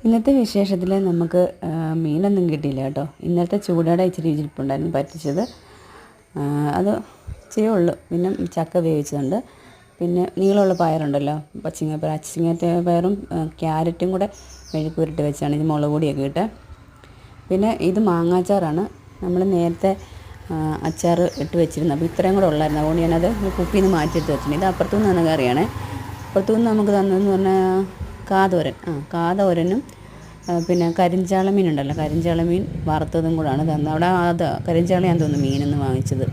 ഇന്നത്തെ വിശേഷത്തിൽ നമുക്ക് മീനൊന്നും കിട്ടിയില്ല കേട്ടോ. ഇന്നലത്തെ ചൂടയുടെ ഇച്ചിരി ഇരിപ്പുണ്ടായിരുന്നു പറ്റിച്ചത്, അത് ഇച്ചിരി ഉള്ളു. പിന്നെ ചക്ക വേവിച്ചതുണ്ട്, പിന്നെ നീളമുള്ള പയറുണ്ടല്ലോ, പച്ചിങ്ങ പയറും ക്യാരറ്റും കൂടെ മെഴുക്കുരുട്ട് വെച്ചാണ് ഇത്, മുളക് പൊടിയൊക്കെ ഇട്ട്. പിന്നെ ഇത് മാങ്ങാച്ചാറാണ്. നമ്മൾ നേരത്തെ അച്ചാർ ഇട്ട് വെച്ചിരുന്നത്, അപ്പോൾ ഇത്രയും കൂടെ ഉള്ളായിരുന്നു. അതുകൊണ്ട് ഞാനത് കുപ്പിയിൽ നിന്ന് മാറ്റിയെടുത്ത് വെച്ചിട്ടുണ്ട്. ഇത് അപ്പുറത്തുനിന്ന് തന്നെ കറിയാണേ. അപ്പുറത്തുനിന്ന് നമുക്ക് തന്നതെന്ന് പറഞ്ഞാൽ കാതോരനും പിന്നെ കരിഞ്ചാള മീനുണ്ടല്ലോ, കരിഞ്ചാള മീൻ വറുത്തതും കൂടാണ് തന്നത്. അവിടെ അത് കരിഞ്ചാളയാന്ന് തോന്നുന്നു മീനെന്ന് വാങ്ങിച്ചത്.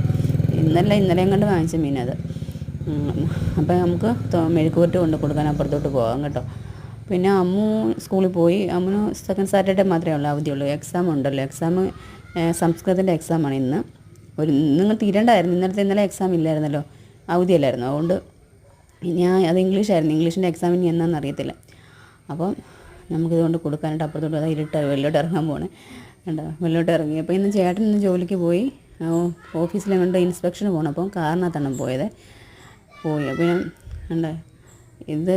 ഇന്നലെയും കണ്ട് വാങ്ങിച്ച മീനത്. അപ്പോൾ നമുക്ക് മെഴുക്കുപുരട്ട് കൊണ്ട് കൊടുക്കാൻ അപ്പുറത്തോട്ട് പോകാം കേട്ടോ. പിന്നെ അമ്മു സ്കൂളിൽ പോയി. അമ്മുന് സെക്കൻഡ് സാറ്റർഡേ മാത്രമേ ഉള്ളൂ അവധിയുള്ളൂ. എക്സാം ഉണ്ടല്ലോ, സംസ്കൃതത്തിൻ്റെ എക്സാമാണ് ഇന്ന്. നിങ്ങൾ തീരണ്ടായിരുന്നു. ഇന്നലെ എക്സാം ഇല്ലായിരുന്നല്ലോ, അവധിയല്ലായിരുന്നു. അതുകൊണ്ട് അത് ഇംഗ്ലീഷായിരുന്നു. ഇംഗ്ലീഷിൻ്റെ എക്സാം ഇനി എന്നാന്ന് അറിയത്തില്ല. അപ്പം നമുക്കിതുകൊണ്ട് കൊടുക്കാനായിട്ട് അപ്പുറത്തോട്ട് വെളിലോട്ട് ഇറങ്ങാൻ പോകണേ. കണ്ടോ, വെളിലോട്ട് ഇറങ്ങി. അപ്പോൾ ഇന്ന് ചേട്ടൻ ജോലിക്ക് പോയി, ഓഫീസിലെങ്ങോട്ട് ഇൻസ്പെക്ഷന് പോകണം. അപ്പം കാറിനകത്താണ് പോയത്. അപ്പം കണ്ടോ, ഇത്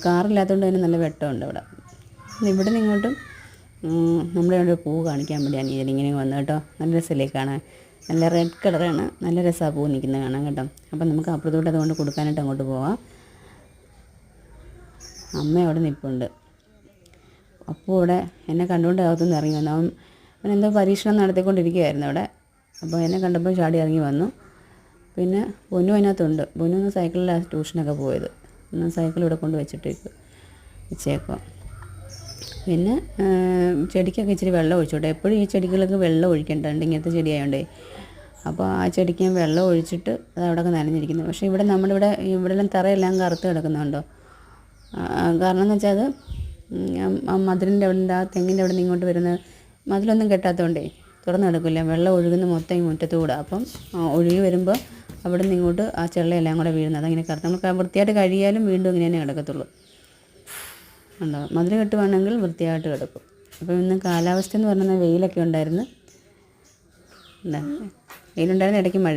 കാറില്ലാത്തതുകൊണ്ട് തന്നെ നല്ല വെട്ടമുണ്ട് അവിടെ. ഇവിടെ നിങ്ങോട്ടും നമ്മുടെ അവിടെ പൂ കാണിക്കാൻ വേണ്ടിയാണ് ഇതിങ്ങനെ വന്നത് കേട്ടോ. നല്ല രസമല്ലേ കാണാൻ, നല്ല റെഡ് കളറാണ്, നല്ല രസമാണ് പൂ നിൽക്കുന്നത് കാണാൻ കേട്ടോ. അപ്പം നമുക്ക് അപ്പുറത്തോട്ട് അതുകൊണ്ട് കൊടുക്കാനായിട്ട് അങ്ങോട്ട് പോവാം. അമ്മ അവിടെ നിൽപ്പുണ്ട്. അപ്പോൾ ഇവിടെ എന്നെ കണ്ടുകൊണ്ട് അകത്തുനിന്ന് ഇറങ്ങി വന്നു. അവൻ എന്തോ പരീക്ഷണം നടത്തിക്കൊണ്ടിരിക്കുകയായിരുന്നു അവിടെ. അപ്പോൾ എന്നെ കണ്ടപ്പോൾ ചാടി ഇറങ്ങി വന്നു. പിന്നെ പൊന്നു അതിനകത്തുണ്ട്. പൊന്നു സൈക്കിളിലാണ് ട്യൂഷനൊക്കെ പോയത്. സൈക്കിൾ ഇവിടെ കൊണ്ട് വെച്ചേക്കുക. പിന്നെ ചെടിക്കൊക്കെ ഇച്ചിരി വെള്ളം ഒഴിച്ചോട്ടെ. എപ്പോഴും ഈ ചെടികൾക്ക് വെള്ളം ഒഴിക്കേണ്ടതുണ്ട്, ഇങ്ങനത്തെ ചെടിയായതുകൊണ്ടേ. അപ്പോൾ ആ ചെടിക്ക് ഞാൻ വെള്ളം ഒഴിച്ചിട്ട് അത് അവിടെയൊക്കെ നനഞ്ഞിരിക്കുന്നു. പക്ഷേ ഇവിടെ ഇവിടെല്ലാം തറയെല്ലാം കറുത്ത് കിടക്കുന്നുണ്ടോ. കാരണം എന്ന് വെച്ചാൽ അത് മതിലിൻ്റെ അവിടെ, ആ തെങ്ങിൻ്റെ അവിടെ നിന്ന് ഇങ്ങോട്ട് വരുന്ന മതിലൊന്നും കെട്ടാത്തതുകൊണ്ടേ തുറന്ന് കിടക്കില്ല. വെള്ളം ഒഴുകുന്ന മൊത്തം ഈ മുറ്റത്തുകൂടെ. അപ്പം ഒഴുകി വരുമ്പോൾ അവിടെ നിന്ന് ഇങ്ങോട്ട് ആ ചെള്ളയെല്ലാം കൂടെ വീഴുന്നത്. അതങ്ങനെ കറുത്ത് നമ്മൾ വൃത്തിയായിട്ട് കഴിയാലും വീണ്ടും ഇങ്ങനെ തന്നെ കിടക്കത്തുള്ളൂ. ഉണ്ടോ, മതിൽ കെട്ടുവാണെങ്കിൽ വൃത്തിയായിട്ട് കിടക്കും. അപ്പോൾ ഇന്ന് കാലാവസ്ഥ എന്ന് പറഞ്ഞാൽ വെയിലൊക്കെ ഉണ്ടായിരുന്നു. വെയിലുണ്ടായിരുന്നു, ഇടയ്ക്ക് മഴ.